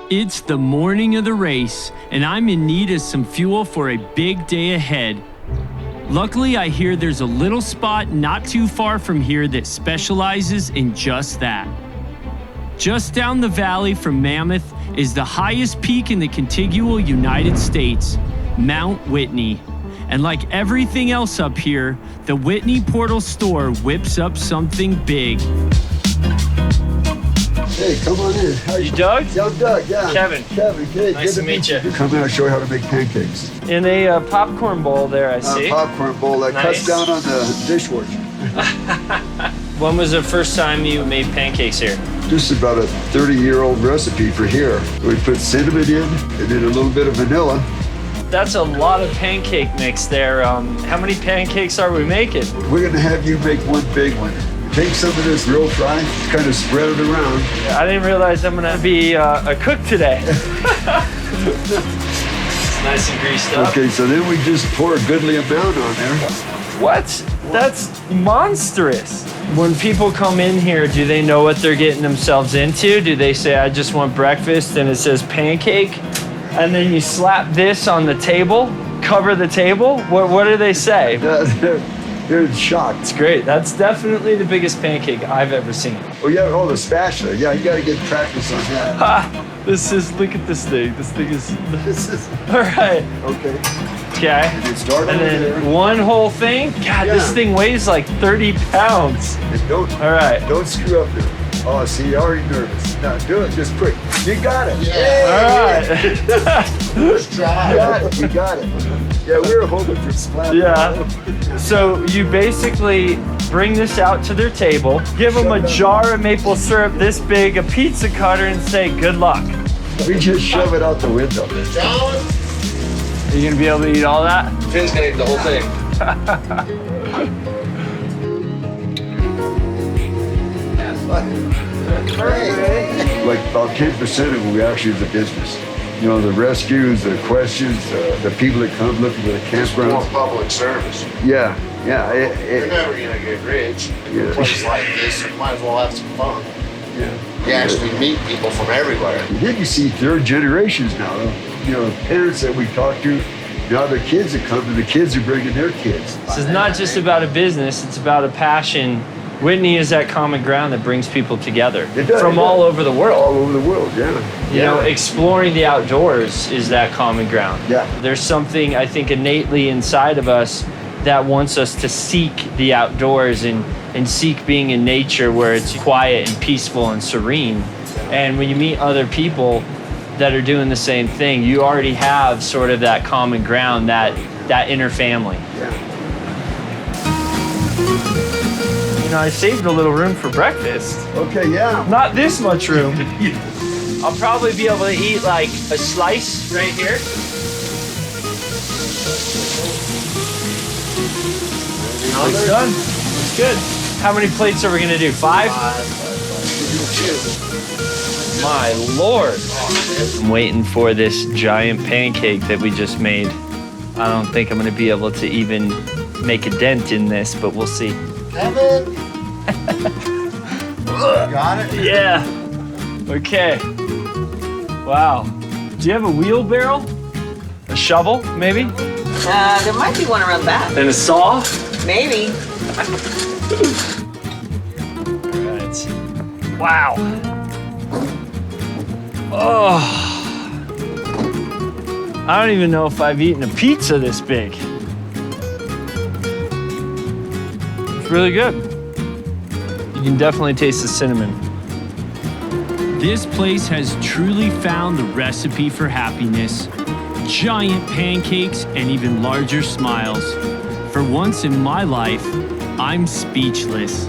It's the morning of the race, and I'm in need of some fuel for a big day ahead. Luckily, I hear there's a little spot not too far from here that specializes in just that. Just down the valley from Mammoth is the highest peak in the contiguous United States, Mount Whitney. And like everything else up here, the Whitney Portal Store whips up something big. Hey, come on in. How You Doug? Yeah, I'm Doug, yeah. Kevin. Kevin, good. Nice good to meet you. Come in, I'll show you how to make pancakes. In a popcorn bowl there, I see. Popcorn bowl that cuts Nice. down on the dishwasher. When was the first time you made pancakes here? Just about a 30-year-old recipe for here. We put cinnamon in and then a little bit of vanilla. That's a lot of pancake mix there. How many pancakes are we making? We're gonna have you make one big one. Take some of this real fry, kind of spread it around. I didn't realize I'm gonna be a cook today. It's nice and greased up. Okay, so then we just pour a goodly amount on there. What? That's monstrous. When people come in here, do they know what they're getting themselves into? Do they say, I just want breakfast and it says pancake? And then you slap this on the table, cover the table? What do they say? They're shocked. It's great. That's definitely the biggest pancake I've ever seen. Oh yeah, the spatula. Yeah, you gotta get practice on that. Look at this thing. This thing is, This is, all right. okay. Okay. And then start And over then there. one whole thing? God, this Yeah. thing weighs like 30 pounds. And don't screw up there. Oh, see, you're already nervous. Now do it just quick. You got it. All right. First try. You got it. Yeah, we were hoping for splat. Yeah. So you basically bring this out to their table, give them a jar of maple syrup this big, a pizza cutter, and say, good luck. We just shove it out the window. Are you gonna be able to eat all that? Finn's gonna eat the whole thing. Like about 10% of it we actually is the business. You know, the rescues, the questions, the people that come looking for the More campgrounds. public service. Yeah. You're never gonna get rich. Yeah. In a place like this, you might as well have some fun. Yeah. You actually meet people from everywhere. And then you see third generations now. You know, parents that we talk to, now their kids that come, and the kids are bringing their kids. This is not just about a business, it's about a passion. Whitney is that common ground that brings people together It does, from it all does. over the world. All over the world, yeah. You know, exploring the outdoors is that common ground. Yeah. There's something, I think, innately inside of us that wants us to seek the outdoors and seek being in nature where it's quiet and peaceful and serene. And when you meet other people that are doing the same thing, you already have sort of that common ground, that inner family. Yeah. You know, I saved a little room for breakfast. Okay, yeah. Not this much room. I'll probably be able to eat like a slice right here. It's done. It's good. How many plates are we gonna do? 5? My Lord. I'm waiting for this giant pancake that we just made. I don't think I'm gonna be able to even make a dent in this, but we'll see. Kevin! Got it? Yeah. Okay. Wow. Do you have a wheelbarrow? A shovel, maybe? There might be one around back. And a saw? Maybe. Alright. Wow. Oh. I don't even know if I've eaten a pizza this big. It's really good. You can definitely taste the cinnamon. This place has truly found the recipe for happiness. Giant pancakes and even larger smiles. For once in my life, I'm speechless.